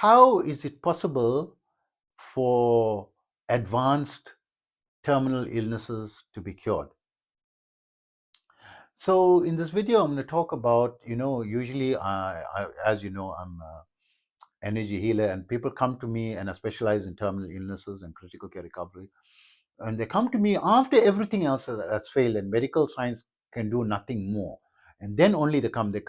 how is it possible for advanced terminal illnesses to be cured? So in this video, I'm going to talk about, usually, as you know, I'm an energy healer, and people come to me, and I specialize in terminal illnesses and critical care recovery. And they come to me after everything else has failed and medical science can do nothing more. And then only they come to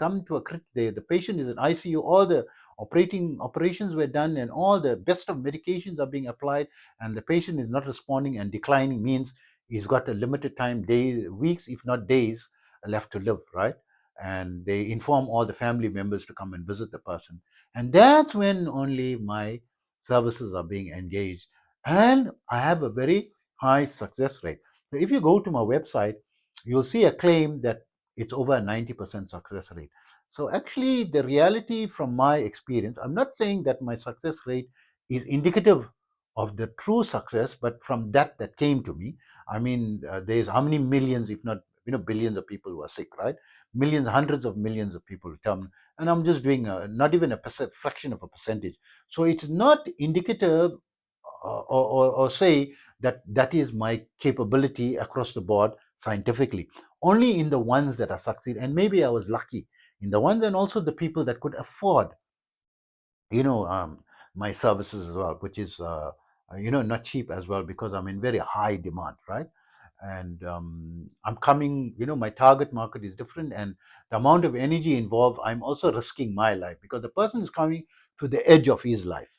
the patient is in ICU, all the operations were done and all the best of medications are being applied, and the patient is not responding and declining, means he's got a limited time, days, weeks, if not days, left to live, right? And they inform all the family members to come and visit the person. And that's when only my services are being engaged. And I have a very high success rate. So if you go to my website, you'll see a claim that it's over a 90% success rate. So actually, the reality from my experience, I'm not saying that my success rate is indicative of the true success, but from that came to me. I mean, there's how many millions, if not billions of people who are sick, right? Millions, hundreds of millions of people come, and I'm just doing not even a fraction of a percentage. So it's not indicative or say that that is my capability across the board scientifically. Only in the ones that are succeed, and maybe I was lucky in the ones, and also the people that could afford you know um, my services as well, which is not cheap as well, because I'm in very high demand, right? And I'm coming, my target market is different, and the amount of energy involved, I'm also risking my life, because the person is coming to the edge of his life,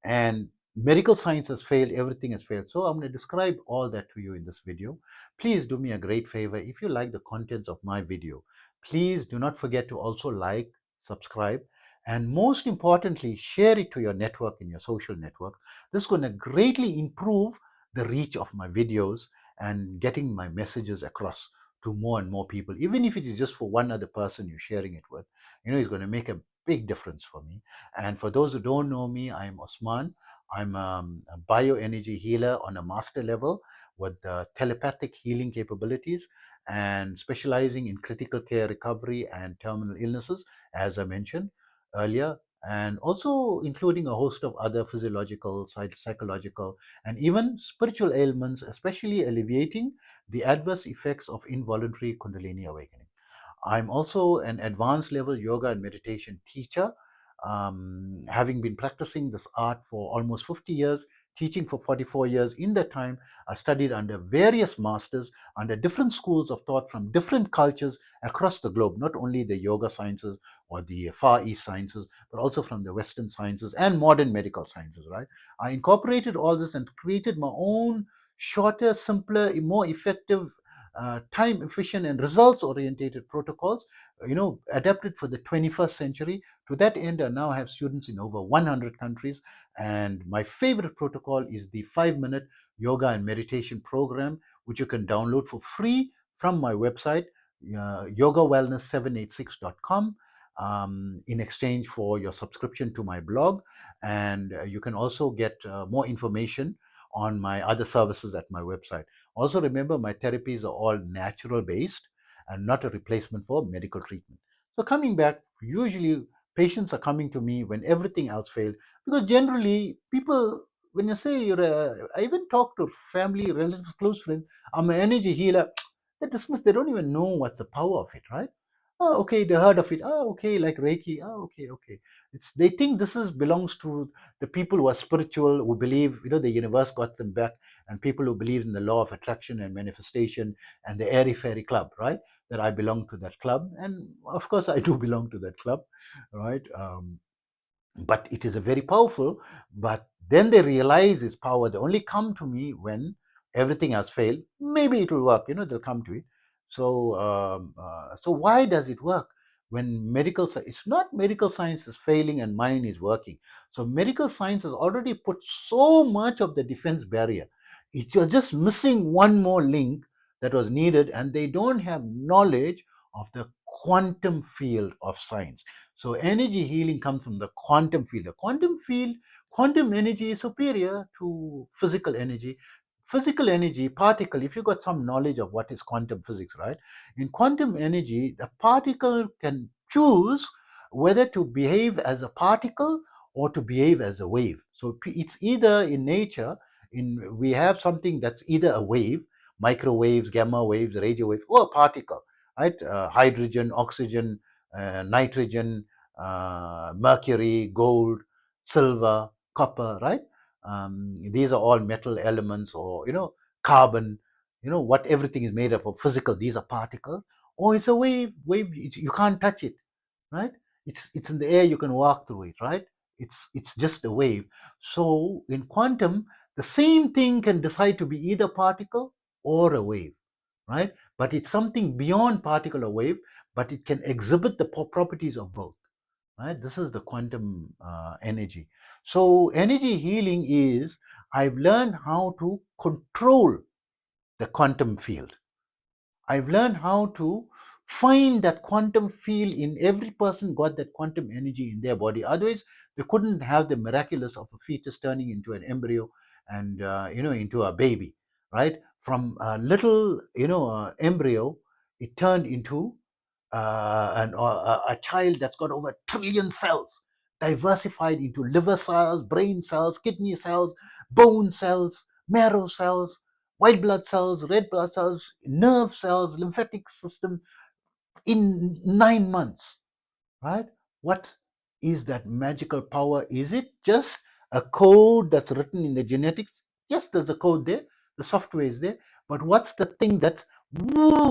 and medical science has failed, everything has failed. So I'm going to describe all that to you in this video. Please do me a great favor. If you like the contents of my video, please do not forget to also like, subscribe, and most importantly, share it to your network, in your social network. This is going to greatly improve the reach of my videos and getting my messages across to more and more people. Even if it is just for one other person you're sharing it with, it's going to make a big difference for me. And for those who don't know me, I'm Osman. I'm a bioenergy healer on a master level with telepathic healing capabilities, and specializing in critical care recovery and terminal illnesses, as I mentioned earlier, and also including a host of other physiological, psychological, and even spiritual ailments, especially alleviating the adverse effects of involuntary Kundalini awakening. I'm also an advanced level yoga and meditation teacher, having been practicing this art for almost 50 years, teaching for 44 years. In that time, I studied under various masters, under different schools of thought from different cultures across the globe, not only the yoga sciences or the Far East sciences, but also from the Western sciences and modern medical sciences, right? I incorporated all this and created my own shorter, simpler, more effective, time efficient and results oriented protocols, adapted for the 21st century. To that end, I now have students in over 100 countries, and my favorite protocol is the 5-minute yoga and meditation program, which you can download for free from my website, yogawellness786.com, in exchange for your subscription to my blog. And you can also get more information on my other services at my website. Also, remember, my therapies are all natural based and not a replacement for medical treatment. So, coming back, usually patients are coming to me when everything else failed, because generally people, when you say I even talk to family, relatives, close friends, I'm an energy healer, they dismiss, they don't even know what's the power of it, right? Oh, okay, they heard of it. Oh, okay, like Reiki. Oh, okay, okay. It's they think this is belongs to the people who are spiritual, who believe, the universe got them back, and people who believe in the law of attraction and manifestation and the airy fairy club, right? That I belong to that club, and of course I do belong to that club, right? But it is a very powerful. But then they realize its power. They only come to me when everything has failed. Maybe it will work. They'll come to it. So why does it work? When it's not medical science is failing and mine is working. So medical science has already put so much of the defense barrier. It's just missing one more link that was needed, and they don't have knowledge of the quantum field of science. So energy healing comes from the quantum field. The quantum field, quantum energy is superior to physical energy. Physical energy, particle, if you got some knowledge of what is quantum physics, right? In quantum energy, the particle can choose whether to behave as a particle or to behave as a wave. So it's either in nature, we have something that's either a wave, microwaves, gamma waves, radio waves, or a particle, right? Hydrogen, oxygen, nitrogen, mercury, gold, silver, copper, right? These are all metal elements, or carbon, what everything is made up of, physical. These are particles, or it's a wave. You can't touch it, right? It's in the air. You can walk through it, right? It's just a wave. So in quantum, the same thing can decide to be either particle or a wave, right? But it's something beyond particle or wave, but it can exhibit the properties of both, right? This is the quantum energy. So energy healing is, I've learned how to control the quantum field. I've learned how to find that quantum field in every person, got that quantum energy in their body. Otherwise, they couldn't have the miraculous of a fetus turning into an embryo and into a baby, right? From a little embryo, it turned into a child that's got over 1 trillion cells, diversified into liver cells, brain cells, kidney cells, bone cells, marrow cells, white blood cells, red blood cells, nerve cells, lymphatic system in 9 months, right? What is that magical power? Is it just a code that's written in the genetics? Yes, there's a code there, the software is there, but what's the thing that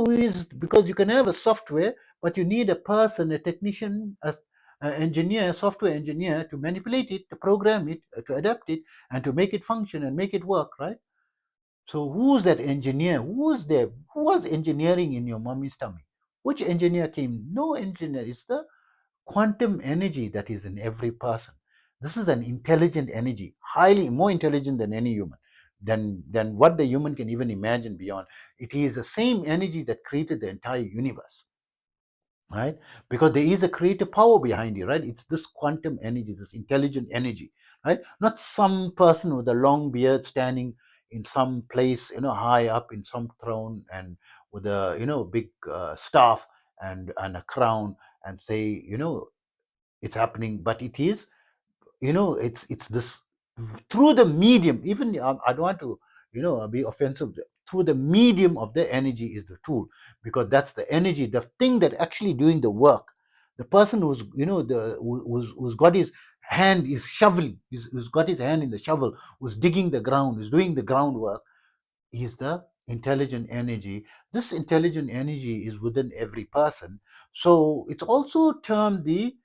is, because you can have a software, but you need a person, a technician, an engineer, a software engineer to manipulate it, to program it, to adapt it, and to make it function and make it work, right? So who's that engineer? Who's there? Who was engineering in your mommy's tummy? Which engineer came? No engineer. It's the quantum energy that is in every person. This is an intelligent energy, highly more intelligent than any human, than what the human can even imagine beyond. It is the same energy that created the entire universe, right? Because there is a creative power behind it, right? It's this quantum energy, this intelligent energy, right? Not some person with a long beard standing in some place, high up in some throne, and with a big staff and a crown, and say, it's happening. But it is, it's this, through the medium. Even I don't want to be offensive. Through the medium of the energy is the tool, because that's the energy, the thing that actually doing the work. The person who's who's got his hand is shoveling, who's got his hand in the shovel, who's digging the ground, who's doing the groundwork, is the intelligent energy. This intelligent energy is within every person. So it's also termed the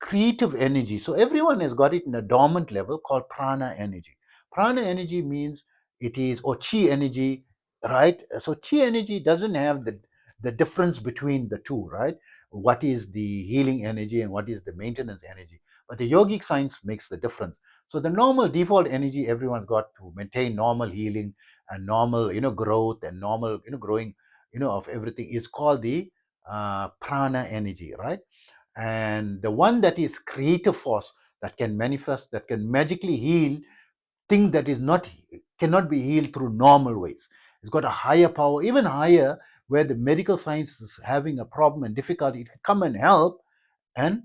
creative energy. So everyone has got it in a dormant level called prana energy. Prana energy means it is, or chi energy, right? So chi energy doesn't have the difference between the two, right? What is the healing energy and what is the maintenance energy? But the yogic science makes the difference. So the normal default energy everyone's got to maintain normal healing and normal, growth and normal, growing, of everything, is called the prana energy, right? And the one that is creative force, that can manifest, that can magically heal thing that is not, cannot be healed through normal ways. It's got a higher power, even higher, where the medical science is having a problem and difficulty, it can come and help and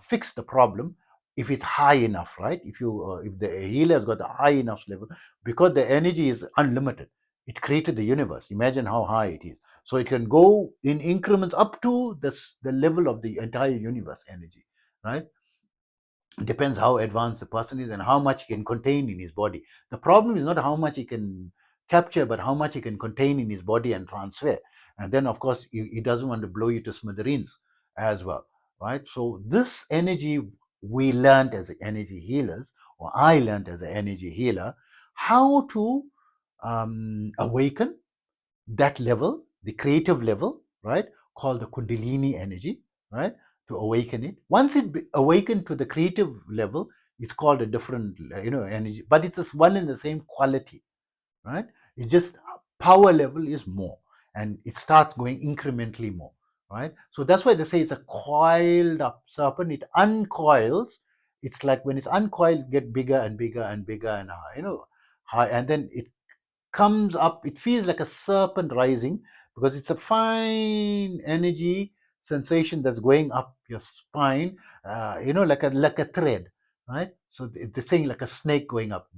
fix the problem if it's high enough, right? If the healer has got a high enough level, because the energy is unlimited. It created the universe. Imagine how high it is. So it can go in increments up to the level of the entire universe energy, right? It depends how advanced the person is and how much he can contain in his body. The problem is not how much he can capture, but how much he can contain in his body and transfer. And then, of course, he doesn't want to blow you to smithereens as well, right? So this energy we learned as energy healers, or I learned as an energy healer, how to awaken that level, the creative level, right, called the Kundalini energy, right, to awaken it. Once it awakened to the creative level, it's called a different, energy, but it's just one and the same quality, right? It's just power level is more, and it starts going incrementally more, right? So that's why they say it's a coiled up serpent. It uncoils. It's like when it's uncoiled, get bigger and bigger and bigger and high, and then it comes up. It feels like a serpent rising, because it's a fine energy sensation that's going up your spine, like a thread. right? So they're saying like a snake going up,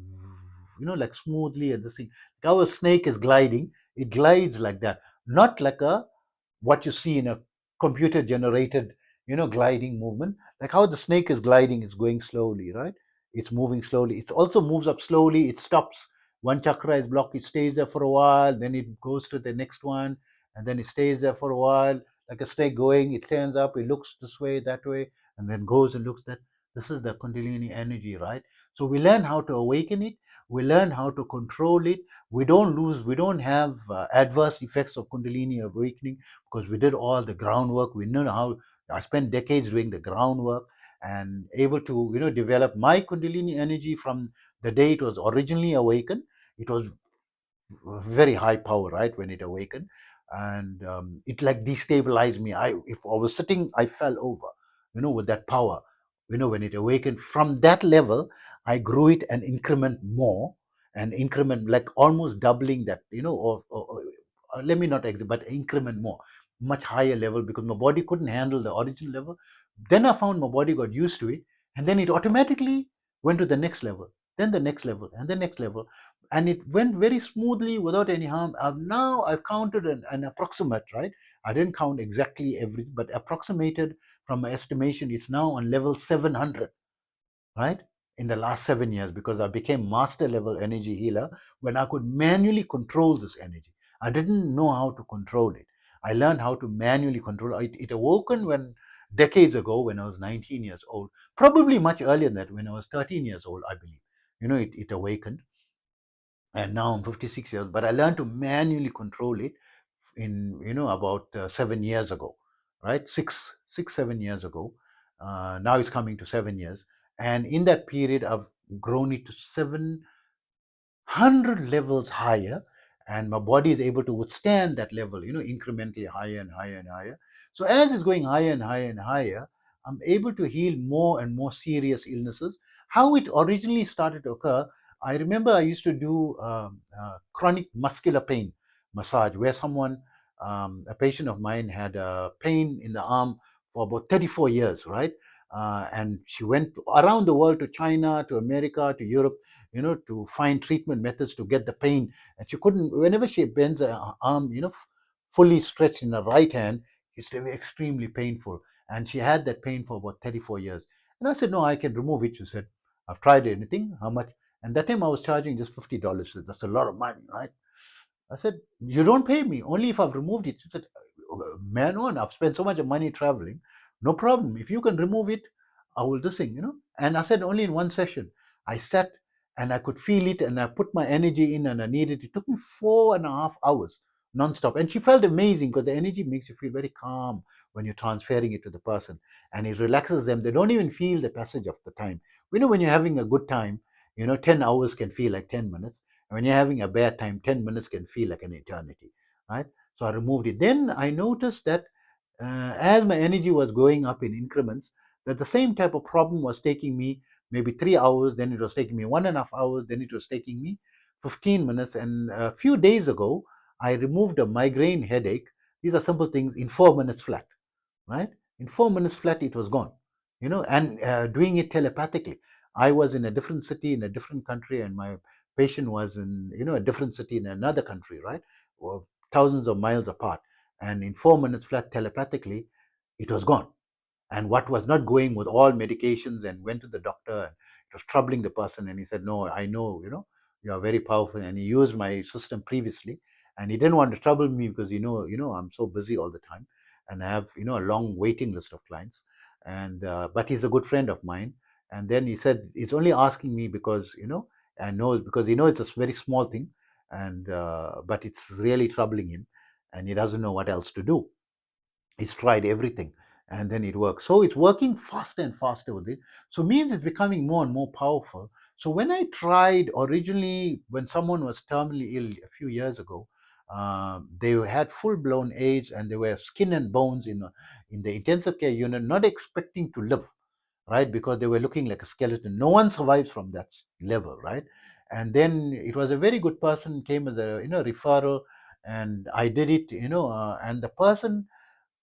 like smoothly, and this thing. Like how a snake is gliding, it glides like that, not like a what you see in a computer generated, gliding movement. Like how the snake is gliding, it's going slowly, right? It's moving slowly. It also moves up slowly. It stops. One chakra is blocked. It stays there for a while. Then it goes to the next one, and then it stays there for a while. Like a snake going, it turns up. It looks this way, that way, and then goes and looks that. This is the Kundalini energy, right? So we learn how to awaken it. We learn how to control it. We don't lose. We don't have adverse effects of Kundalini awakening because we did all the groundwork. We know how. I spent decades doing the groundwork and able to develop my Kundalini energy from the day it was originally awakened. It was very high power, right, when it awakened, and it like destabilized me. If I was sitting, I fell over, with that power. When it awakened from that level, I grew it an increment more, an increment like almost doubling that, or let me not exit, but increment more, much higher level, because my body couldn't handle the origin level. Then I found my body got used to it, and then it automatically went to the next level, then the next level, and the next level, and it went very smoothly without any harm. Now I've counted an approximate, right? I didn't count exactly everything, but approximated from my estimation, it's now on level 700, right? In the last 7 years, because I became master level energy healer when I could manually control this energy. I didn't know how to control it. I learned how to manually control it. It awoken when decades ago when I was 19 years old, probably much earlier than that, when I was 13 years old, I believe. It awakened, and now I'm 56 years, but I learned to manually control it in about 7 years ago, right? 7 years ago. Now it's coming to 7 years, and in that period, I've grown it to 700 levels higher, and my body is able to withstand that level, incrementally higher and higher and higher. So as it's going higher and higher and higher, I'm able to heal more and more serious illnesses. How it originally started to occur, I remember I used to do chronic muscular pain massage, where a patient of mine had a pain in the arm for about 34 years, right? And she went around the world, to China, to America, to Europe, to find treatment methods to get the pain. And she couldn't, whenever she bends her arm, fully stretched in her right hand, it's extremely painful. And she had that pain for about 34 years. And I said, no, I can remove it. She said, I've tried anything. How much? And that time I was charging just $50. So that's a lot of money, right? I said, you don't pay me, only if I've removed it. She said, man on, I've spent so much money traveling. No problem. If you can remove it, I will do thing. And I said, only in one session. I sat and I could feel it, and I put my energy in and I needed it. It took me 4.5 hours non-stop. And she felt amazing because the energy makes you feel very calm when you're transferring it to the person. And it relaxes them. They don't even feel the passage of the time. When you're having a good time, 10 hours can feel like 10 minutes. When you're having a bad time, 10 minutes can feel like an eternity, right? So I removed it. Then I noticed that as my energy was going up in increments, that the same type of problem was taking me maybe 3 hours, then it was taking me 1.5 hours, then it was taking me 15 minutes. And a few days ago, I removed a migraine headache. These are simple things in 4 minutes flat, right? In 4 minutes flat, it was gone, and doing it telepathically. I was in a different city in a different country, and my patient was in, a different city in another country, right? Well, thousands of miles apart. And in 4 minutes flat, telepathically, it was gone. And what was not going with all medications, and went to the doctor, and it was troubling the person, and he said, no, I know, you are very powerful, and he used my system previously, and he didn't want to trouble me because I'm so busy all the time, and I have a long waiting list of clients. And but he's a good friend of mine. And then he said he's only asking me because I know, because it's a very small thing, and but it's really troubling him, and he doesn't know what else to do. He's tried everything, and then it works. So it's working faster and faster with it. So means it's becoming more and more powerful. So when I tried originally, when someone was terminally ill a few years ago, they had full blown AIDS, and they were skin and bones in the intensive care unit, not expecting to live, right? Because they were looking like a skeleton. No one survives from that level, right? And then it was a very good person came as a referral, and I did it, and the person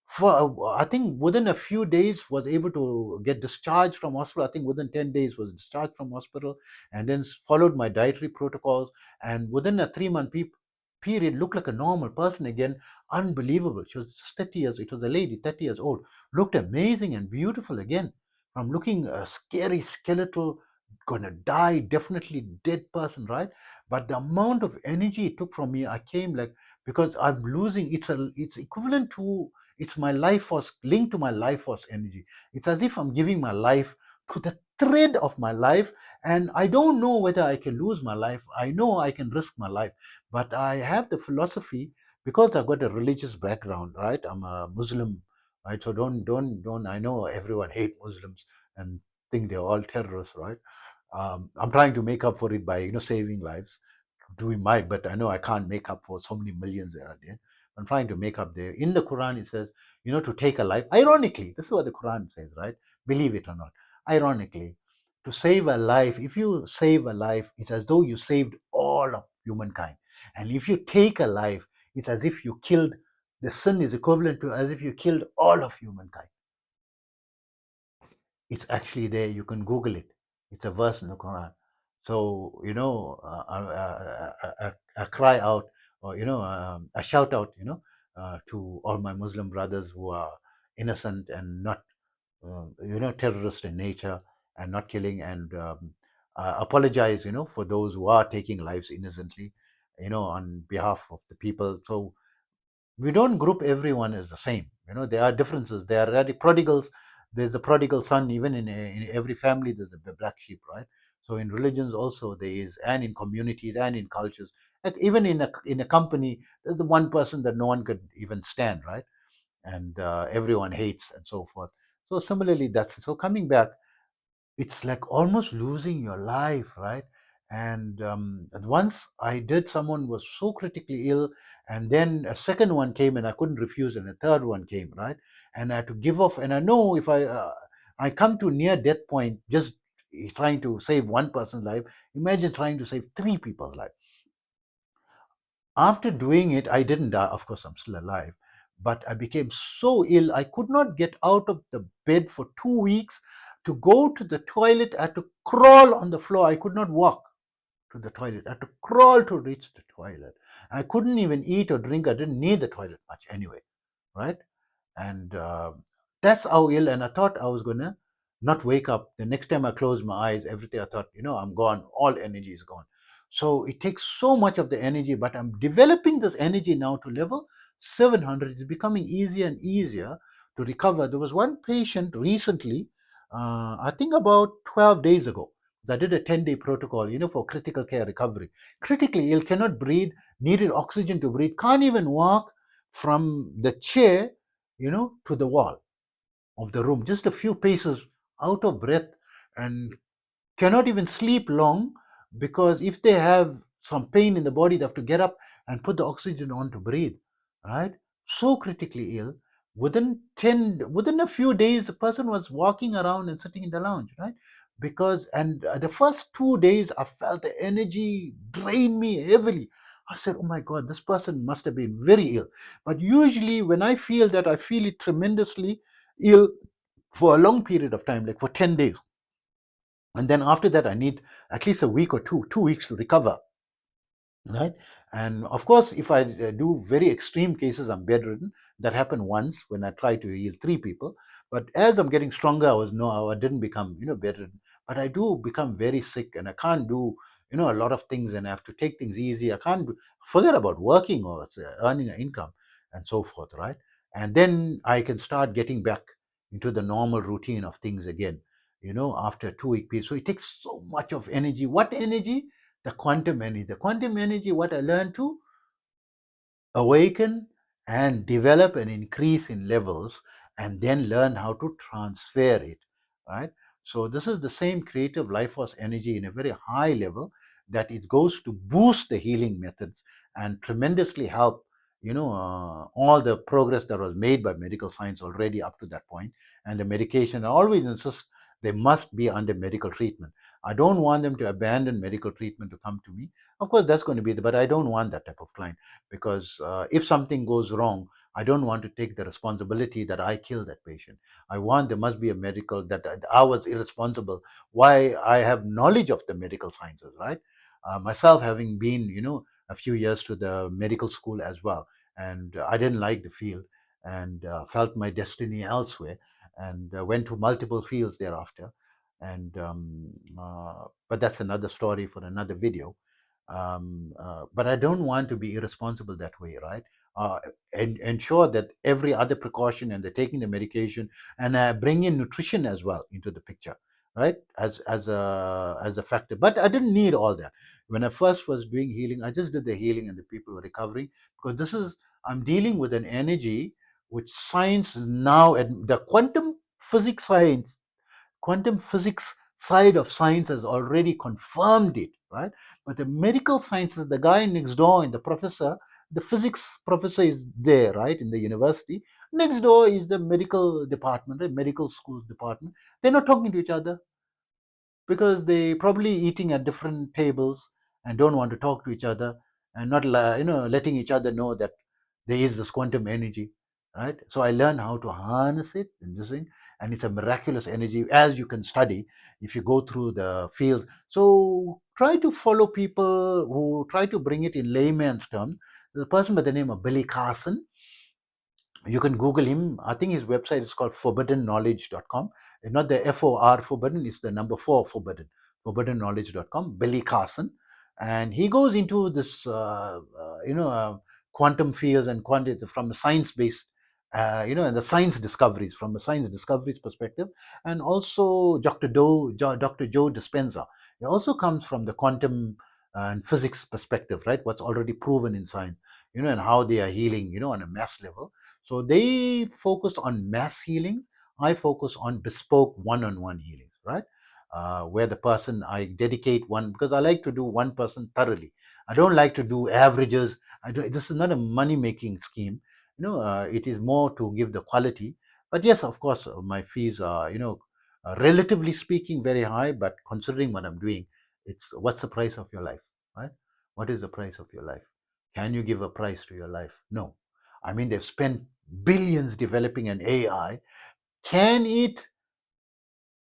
for I think within a few days was able to get discharged from hospital. I think within 10 days was discharged from hospital, and then followed my dietary protocols, and within a 3 month period looked like a normal person again. Unbelievable. She was just 30 years, it was a lady, 30 years old, looked amazing and beautiful again, from looking a scary skeletal, gonna die, definitely dead person, right? But the amount of energy it took from me, I came like, because I'm losing, it's equivalent to, it's my life force, linked to my life force energy. It's as if I'm giving my life to the thread of my life, and I don't know whether I can lose my life. I know I can risk my life, but I have the philosophy, because I've got a religious background, right? I'm a Muslim, right? So don't. I know everyone hate Muslims and think they're all terrorists, right? I'm trying to make up for it by saving lives, doing my, but I know I can't make up for so many millions that are there. I'm trying to make up there. In the Quran, it says, to take a life. Ironically, this is what the Quran says, right? Believe it or not. Ironically, to save a life, if you save a life, it's as though you saved all of humankind. And if you take a life, it's as if you killed, the sin is equivalent to as if you killed all of humankind. It's actually there. You can Google it. It's a verse in the Quran. So a cry out, or a shout out, to all my Muslim brothers who are innocent and not, terrorist in nature, and not killing, and apologize, for those who are taking lives innocently, on behalf of the people. So we don't group everyone as the same. There are differences. There are really prodigals. There's the prodigal son. Even in every family, there's a black sheep, right? So in religions also there is, and in communities and in cultures, and even in a company, there's the one person that no one could even stand, right? And everyone hates, and so forth. So similarly, that's so. Coming back, it's like almost losing your life, right? And once I did, someone was so critically ill, and then a second one came, and I couldn't refuse, and a third one came, right? And I had to give off, and I know if I come to near death point, just trying to save one person's life, imagine trying to save three people's life. After doing it, I didn't die. Of course, I'm still alive, but I became so ill. I could not get out of the bed for 2 weeks. To go to the toilet, I had to crawl on the floor. I could not walk to the toilet. I had to crawl to reach the toilet. I couldn't even eat or drink. I didn't need the toilet much anyway, right? And that's how ill. And I thought I was gonna not wake up. The next time I closed my eyes, everything, I thought, I'm gone. All energy is gone. So it takes so much of the energy, but I'm developing this energy now to level 700. It's becoming easier and easier to recover. There was one patient recently, I think about 12 days ago. I did a 10-day protocol, for critical care recovery. Critically ill, cannot breathe, needed oxygen to breathe, can't even walk from the chair, to the wall of the room, just a few paces, out of breath, and cannot even sleep long, because if they have some pain in the body, they have to get up and put the oxygen on to breathe, right? So critically ill. Within a few days, the person was walking around and sitting in the lounge, right? Because and the first 2 days, I felt the energy drain me heavily. I said, "Oh my God, this person must have been very ill." But usually, when I feel that, I feel it tremendously ill for a long period of time, like for 10 days, and then after that I need at least a week or 2 weeks to recover, right? And of course, if I do very extreme cases, I'm bedridden. That happened once when I tried to heal three people. But as I'm getting stronger, I didn't become bedridden, but I do become very sick, and I can't do a lot of things, and I have to take things easy. I can't forget about working or earning an income and so forth, right? And then I can start getting back into the normal routine of things again, after a 2 week period. So it takes so much of energy. What energy? The quantum energy. The quantum energy, what I learned to awaken and develop and increase in levels, and then learn how to transfer it, right? So this is the same creative life force energy in a very high level, that it goes to boost the healing methods and tremendously help all the progress that was made by medical science already up to that point. And the medication, I always insist they must be under medical treatment. I don't want them to abandon medical treatment to come to me. Of course, that's going to be but I don't want that type of client, because if something goes wrong, I don't want to take the responsibility that I killed that patient. I want there must be a medical that I was irresponsible. Why? I have knowledge of the medical sciences, right? Myself having been, a few years to the medical school as well, and I didn't like the field and felt my destiny elsewhere, and went to multiple fields thereafter. And but that's another story for another video. But I don't want to be irresponsible that way, right? And ensure that every other precaution and they're taking the medication, and bring in nutrition as well into the picture, right? As a factor. But I didn't need all that. When I first was doing healing, I just did the healing and the people were recovering, because this is I'm dealing with an energy which science now, the quantum physics side of science has already confirmed it, right? But the medical sciences, the guy next door, and the physics professor is there, right, in the university. Next door is the medical department, the medical school department. They're not talking to each other because they probably eating at different tables and don't want to talk to each other, and not letting each other know that there is this quantum energy, right? So I learned how to harness it in this thing, and it's a miraculous energy, as you can study if you go through the fields. So try to follow people who try to bring it in layman's terms. There's a person by the name of Billy Carson. You can Google him. I think his website is called forbiddenknowledge.com. It's not the FOR forbidden, it's the number 4 forbidden, forbiddenknowledge.com, Billy Carson. And he goes into this, quantum fields and quantity from a science based, and the science discoveries, from a science discoveries perspective. And also Dr. Joe Dispenza. He also comes from the quantum and physics perspective, right? What's already proven in science, and how they are healing, on a mass level. So they focus on mass healings. I focus on bespoke one-on-one healings, right? Where the person I dedicate one, because I like to do one person thoroughly. I don't like to do averages. This is not a money-making scheme. It is more to give the quality. But yes, of course, my fees are, relatively speaking, very high. But considering what I'm doing, it's what's the price of your life, right? What is the price of your life? Can you give a price to your life? No. I mean, they've spent billions developing an AI. Can it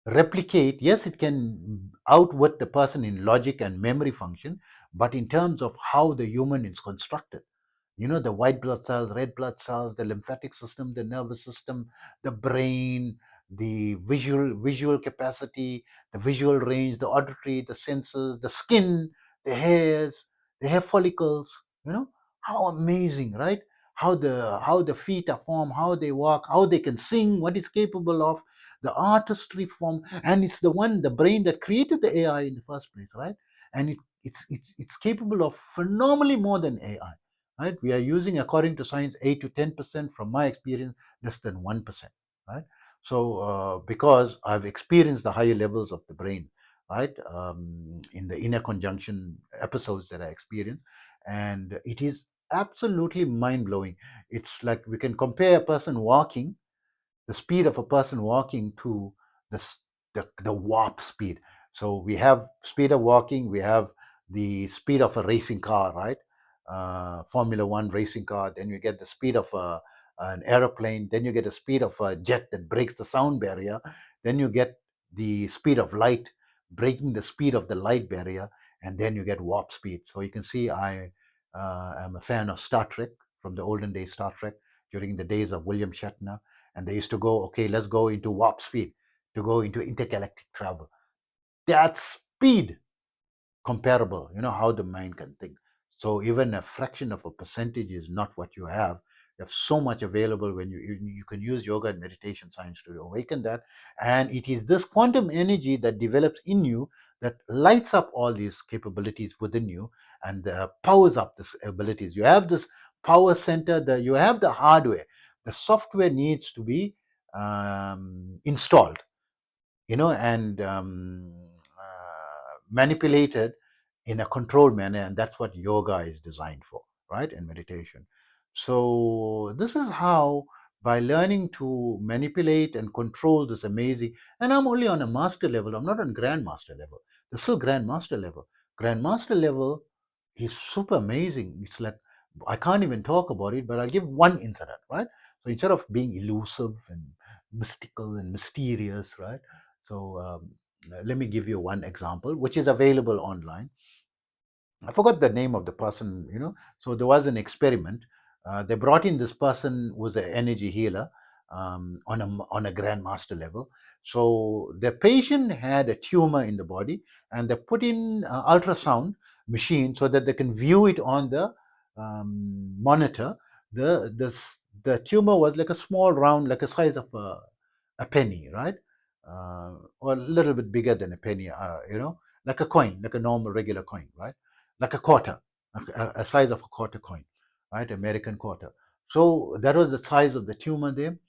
replicate? Yes, it can outwit the person in logic and memory function, but in terms of how the human is constructed, the white blood cells, red blood cells, the lymphatic system, the nervous system, the brain, the visual capacity, the visual range, the auditory, the senses, the skin, the hairs, the hair follicles. How amazing, right? How the feet are formed, how they walk, how they can sing, what it's capable of, the artistry form. And it's the brain that created the AI in the first place, right? And it's capable of phenomenally more than AI, right? We are using, according to science, 8 to 10%. From my experience, less than 1%, right? So because I've experienced the higher levels of the brain, right, in the inner conjunction episodes that I experienced, and it is absolutely mind-blowing. It's like we can compare a person walking, the speed of a person walking, to the warp speed. So we have speed of walking, we have the speed of a racing car, right? Formula One racing car. Then you get the speed of an aeroplane. Then you get the speed of a jet that breaks the sound barrier. Then you get the speed of light, breaking the speed of the light barrier, and then you get warp speed. So you can see I am a fan of Star Trek, from the olden days Star Trek, during the days of William Shatner. And they used to go, okay, let's go into warp speed to go into intergalactic travel. That speed comparable, how the mind can think. So even a fraction of a percentage is not what you have. You have so much available when you can use yoga and meditation science to awaken that. And it is this quantum energy that develops in you that lights up all these capabilities within you, and powers up these abilities. You have this power center, you have the hardware. The software needs to be installed, and manipulated in a controlled manner, and that's what yoga is designed for, right? And meditation. So this is how, by learning to manipulate and control this amazing, and I'm only on a master level, I'm not on grandmaster level. There's still grandmaster level. Grandmaster level is super amazing. It's like I can't even talk about it, but I'll give one incident, right? So instead of being elusive and mystical and mysterious, right? So let me give you one example, which is available online. I forgot the name of the person, So there was an experiment. They brought in this person who was an energy healer on a grandmaster level. So the patient had a tumor in the body, and they put in ultrasound machine so that they can view it on the monitor. The tumor was like a small round, like a size of a penny, right? Or a little bit bigger than a penny, like a coin, like a normal regular coin, right? Like a quarter, a size of a quarter coin, right? American quarter. So that was the size of the tumor there.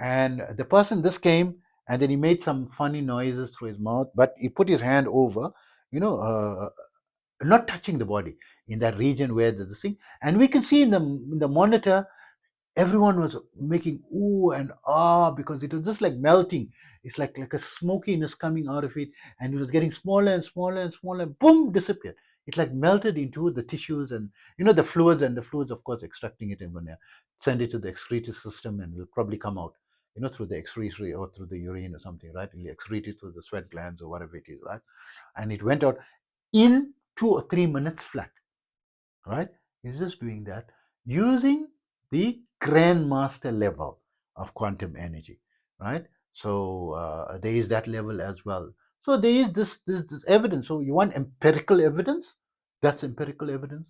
And the person, this came, and then he made some funny noises through his mouth, but he put his hand over, you know, not touching the body in that region where there's this thing. And we can see in the monitor, everyone was making ooh and ah because it was just like melting. It's like a smokiness coming out of it, and it was getting smaller and smaller and smaller. Boom, disappeared. It like melted into the tissues and the fluids, of course, extracting it and gonna send it to the excretory system, and it'll probably come out, through the excretory or through the urine or something, right? It'll excrete it through the sweat glands or whatever it is, right? And it went out in 2 or 3 minutes flat, right? He's just doing that using the grandmaster level of quantum energy, right? So there is that level as well. So there is this evidence. So you want empirical evidence? That's empirical evidence,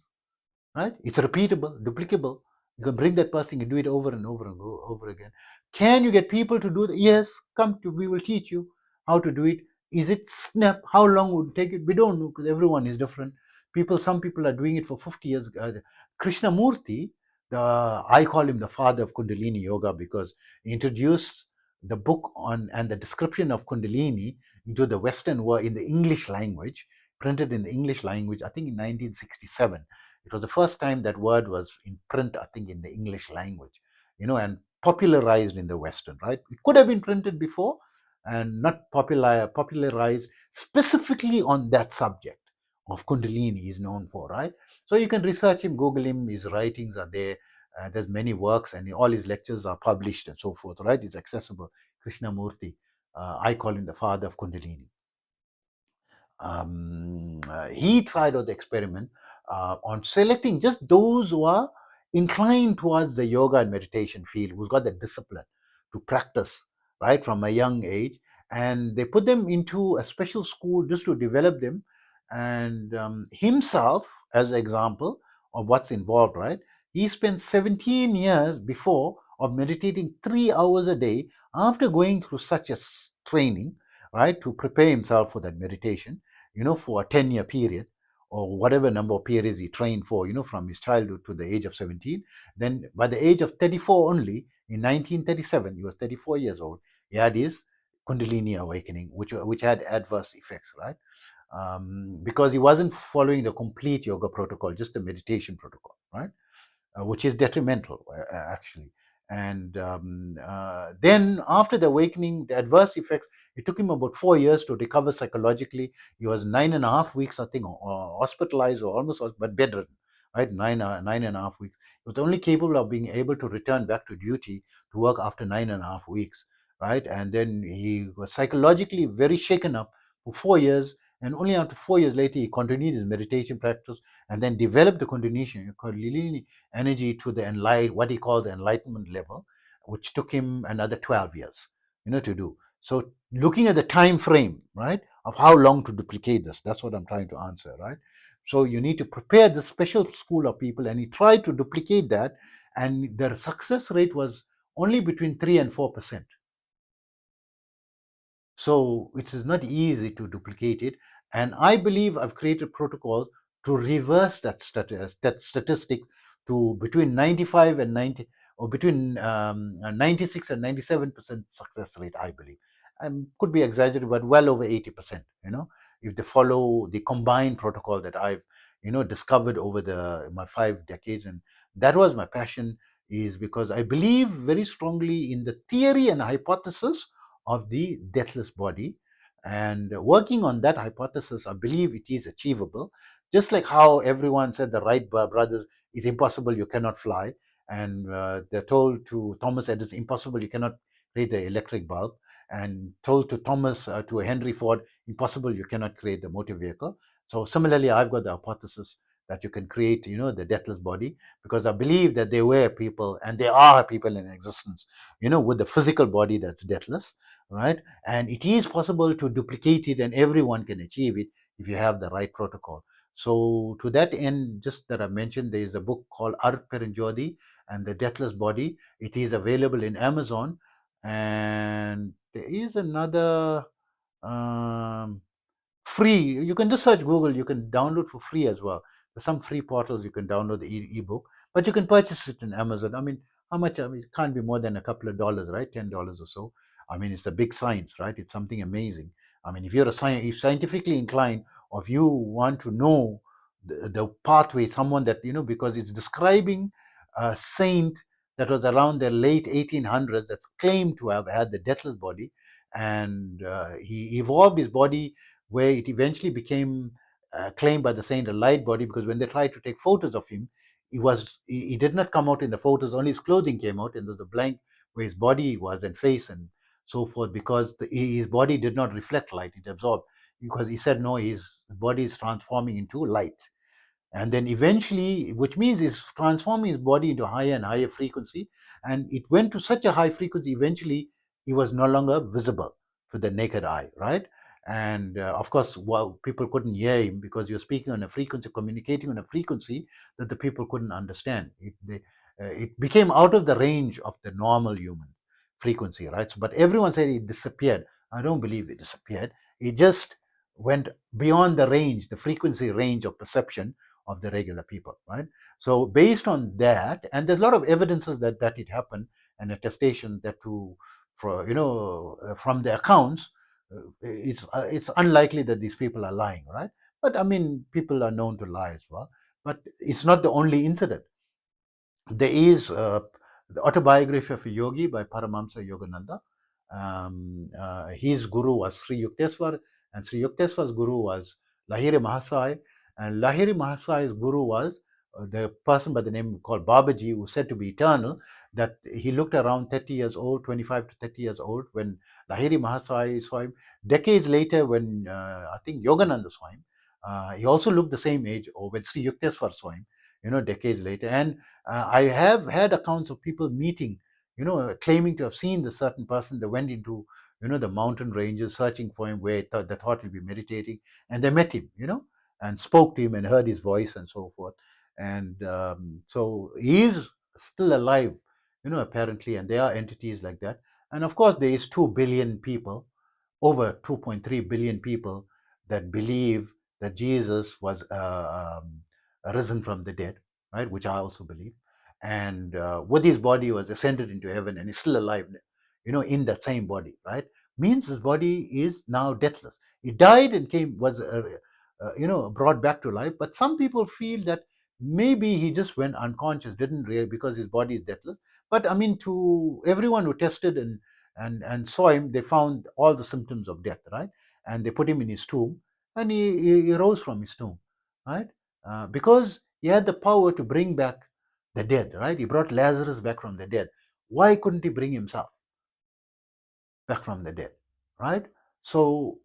right? It's repeatable, duplicable. You can bring that person, you do it over and over and over again. Can you get people to do that? Yes, we will teach you how to do it. Is it snap? How long would it take it? We don't know, because everyone is different. Some people are doing it for 50 years. Krishnamurti, I call him the father of Kundalini Yoga, because he introduced the book on and the description of Kundalini into the Western world in the English language, printed in the English language, I think in 1967. It was the first time that word was in print, I think, in the English language, and popularized in the Western, right? It could have been printed before and not popularized specifically on that subject of Kundalini is known for, right? So you can research him, Google him, his writings are there. There's many works, and all his lectures are published and so forth, right? It's accessible. Krishnamurti, I call him the father of Kundalini. He tried out the experiment on selecting just those who are inclined towards the yoga and meditation field, who's got the discipline to practice right from a young age, and they put them into a special school just to develop them. And himself, as an example of what's involved, right? He spent 17 years before of meditating 3 hours a day after going through such a training, right, to prepare himself for that meditation, for a 10-year period or whatever number of periods he trained for, from his childhood to the age of 17. Then by the age of 34 only, in 1937, he was 34 years old, he had his Kundalini awakening, which had adverse effects, right? Because he wasn't following the complete yoga protocol, just the meditation protocol, right? Which is detrimental, actually. And then after the awakening, the adverse effects, it took him about 4 years to recover psychologically. He was 9.5 weeks, I think, hospitalized or almost, but bedridden, right? 9.5 weeks. He was only capable of being able to return back to duty to work after 9.5 weeks, right? And then he was psychologically very shaken up for 4 years. And only after 4 years later, he continued his meditation practice and then developed the continuation called energy to the what he called the enlightenment level, which took him another 12 years, to do. So looking at the time frame, right, of how long to duplicate this, that's what I'm trying to answer, right? So you need to prepare the special school of people, and he tried to duplicate that, and the success rate was only between 3 and 4%. So it is not easy to duplicate it. And I believe I've created protocols to reverse that statistic to between 95 and 90, or between 96 and 97% success rate, I believe. And could be exaggerated, but well over 80%, if they follow the combined protocol that I've, discovered over my 5 decades. And that was my passion, is because I believe very strongly in the theory and hypothesis of the deathless body. And working on that hypothesis, I believe it is achievable. Just like how everyone said the Wright brothers, it's impossible, you cannot fly. And they're told to Thomas Edison, impossible, you cannot create the electric bulb. And told to Henry Ford, impossible, you cannot create the motor vehicle. So similarly, I've got the hypothesis that you can create, the deathless body, because I believe that there were people, and there are people in existence, with the physical body that's deathless, right? And it is possible to duplicate it, and everyone can achieve it if you have the right protocol. So to that end, just that I mentioned, there is a book called Art Peranjodi and the Deathless Body. It is available in Amazon, and there is another um, free. You can just search Google. You can download for free as well. There's some free portals you can download the ebook, but you can purchase it in Amazon. I mean, how much? I mean, it can't be more than a couple of dollars, right? $10 or so. I mean, it's a big science, right? It's something amazing. I mean, if you're if scientifically inclined, or if you want to know the pathway, someone that because it's describing a saint that was around the late 1800s that's claimed to have had the deathless body, and he evolved his body where it eventually became claimed by the saint a light body, because when they tried to take photos of him, he did not come out in the photos, only his clothing came out, and the blank where his body was and face and so forth, because his body did not reflect light, it absorbed, because he said no, his body is transforming into light. And then eventually, which means it's transforming his body into higher and higher frequency, and it went to such a high frequency, eventually he was no longer visible to the naked eye, right? And of course, well, people couldn't hear him because you're speaking on a frequency, communicating on a frequency that the people couldn't understand. It became out of the range of the normal human frequency, right? So, but everyone said it disappeared. I don't believe it disappeared. It just went beyond the range, the frequency range of perception of the regular people, right? So based on that, and there's a lot of evidences that it happened, and attestation that from the accounts, it's unlikely that these people are lying, right? But I mean, people are known to lie as well. But it's not the only incident. There is the autobiography of a yogi by Paramahamsa Yogananda. His guru was Sri Yukteswar, and Sri Yukteswar's guru was Lahiri Mahasai, and Lahiri Mahasai's guru was the person by the name called Babaji, who said to be eternal, that he looked around 30 years old, 25 to 30 years old, when Lahiri Mahasai saw him. Decades later, when I think Yogananda saw him, he also looked the same age, or when Sri Yukteswar saw him, decades later. And I have had accounts of people meeting, claiming to have seen the certain person. They went into, the mountain ranges searching for him where they thought he'd be meditating, and they met him, and spoke to him and heard his voice and so forth. And so he is still alive, apparently, and there are entities like that. And of course, there is 2 billion people, over 2.3 billion people, that believe that Jesus was risen from the dead, right? Which I also believe. And with his body was ascended into heaven and is still alive, in that same body, right? Means his body is now deathless. He died and was brought back to life. But some people feel that maybe he just went unconscious, didn't really, because his body is deathless. But I mean, to everyone who tested and saw him, they found all the symptoms of death, right? And they put him in his tomb, and he rose from his tomb, right? Because he had the power to bring back the dead, right? He brought Lazarus back from the dead. Why couldn't he bring himself back from the dead, right? So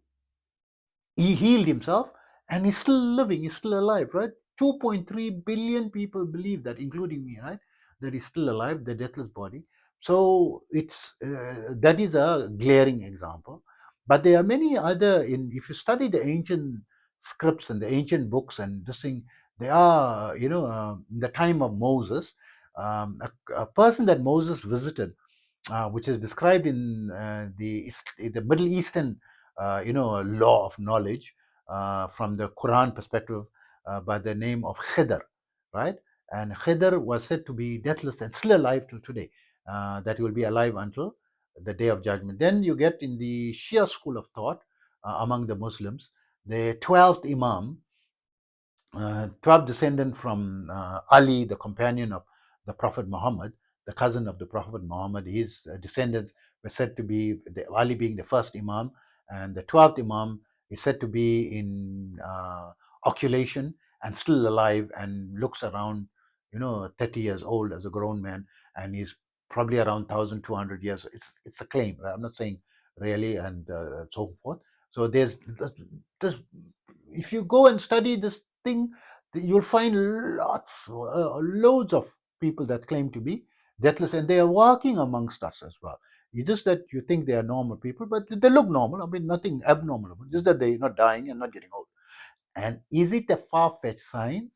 he healed himself, and he's still living, he's still alive, right? 2.3 billion people believe that, including me, right? That he's still alive, the deathless body. So that is a glaring example. But there are many other, if you study the ancient scripts and the ancient books and this thing, they are, in the time of Moses, a person that Moses visited, which is described in the Middle Eastern, law of knowledge, from the Quran perspective, by the name of Khidr, right? And Khidr was said to be deathless and still alive till today. That he will be alive until the Day of Judgment. Then you get in the Shia school of thought, among the Muslims, the 12th Imam, 12 descendant from Ali, the companion of the Prophet Muhammad, the cousin of the Prophet Muhammad. His descendants were said to be Ali being the first Imam, and the 12th Imam is said to be in oculation and still alive and looks around, 30 years old as a grown man, and he's probably around 1,200 years. It's a claim, right? I'm not saying really, and so forth. So there's if you go and study this thing, you'll find loads of people that claim to be deathless, and they are walking amongst us as well. It's just that you think they are normal people, but they look normal. I mean, nothing abnormal about it, just that they're not dying and not getting old. And is it a far-fetched science?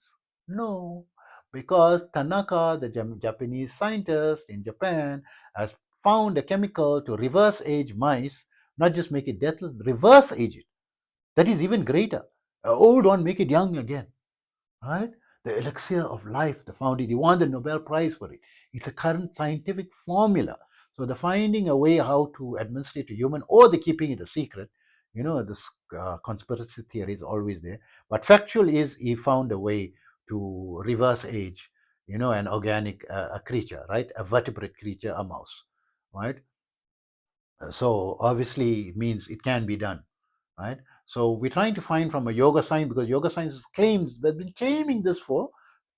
No, because Tanaka, the Japanese scientist in Japan, has found a chemical to reverse age mice, not just make it deathless, reverse age it. That is even greater. Old one, make it young again, right? The elixir of life, the found it. He won the Nobel Prize for it. It's a current scientific formula. So the finding a way how to administer it to human, or the keeping it a secret, this conspiracy theory is always there. But factual is he found a way to reverse age, an organic a creature, right? A vertebrate creature, a mouse, right? So obviously it means it can be done, right? So we're trying to find from a yoga science, because yoga science claims, they've been claiming this for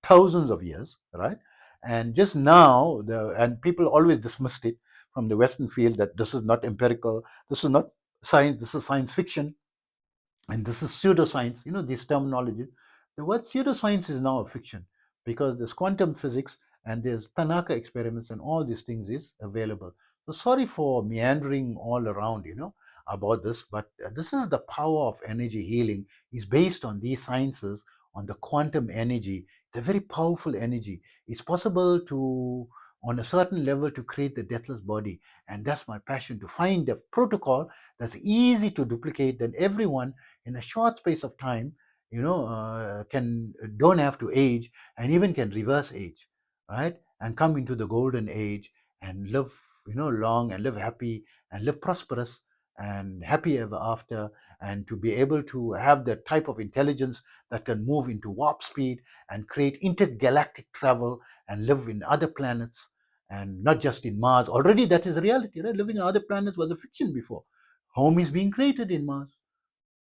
thousands of years, right? And just now, and people always dismissed it from the Western field, that this is not empirical, this is not science, this is science fiction, and this is pseudoscience. These terminology. The word pseudoscience is now a fiction, because there's quantum physics and there's Tanaka experiments and all these things is available. So sorry for meandering all around, about this, but this is the power of energy healing. Is based on these sciences, on the quantum energy. It's a very powerful energy. It's possible to, on a certain level, to create the deathless body, and that's my passion, to find a protocol that's easy to duplicate, that everyone in a short space of time, can don't have to age, and even can reverse age, right? And come into the golden age and live, long, and live happy and live prosperous and happy ever after, and to be able to have the type of intelligence that can move into warp speed and create intergalactic travel and live in other planets, and not just in Mars. Already that is a reality, right? Living on other planets was a fiction before. Home is being created in Mars.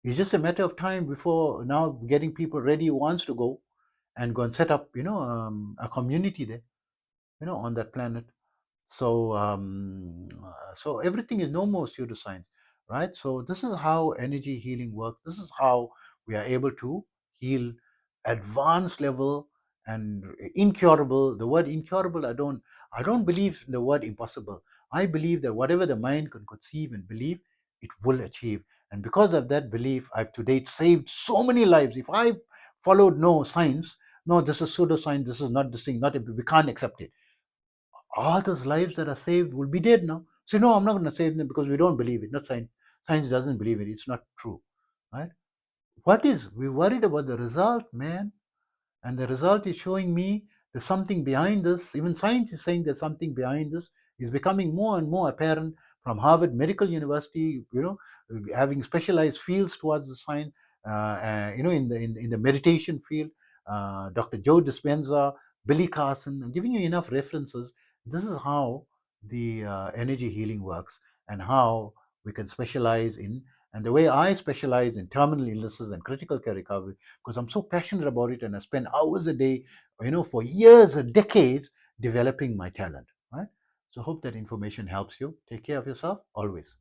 It's just a matter of time before now getting people ready who wants to go and set up, a community there, on that planet. So everything is no more pseudoscience, right? So this is how energy healing works. This is how we are able to heal advanced level and incurable. The word incurable, I don't believe in the word impossible. I believe that whatever the mind can conceive and believe, it will achieve. And because of that belief, I've to date saved so many lives. If I followed no science, no, this is pseudoscience, this is not this thing, not we can't accept it, all those lives that are saved will be dead now. So no, I'm not going to save them because we don't believe it. Not science. Science doesn't believe it. It's not true, right? What is we worried about the result, man? And the result is showing me there's something behind this. Even science is saying there's something behind this. Is becoming more and more apparent from Harvard Medical University. Having specialized fields towards the science. In the meditation field, Dr. Joe Dispenza, Billy Carson. I'm giving you enough references. This is how the energy healing works, and how we can specialize in. And the way I specialize in terminal illnesses and critical care recovery, because I'm so passionate about it, and I spend hours a day, for years and decades developing my talent, right? So hope that information helps you. Take care of yourself always.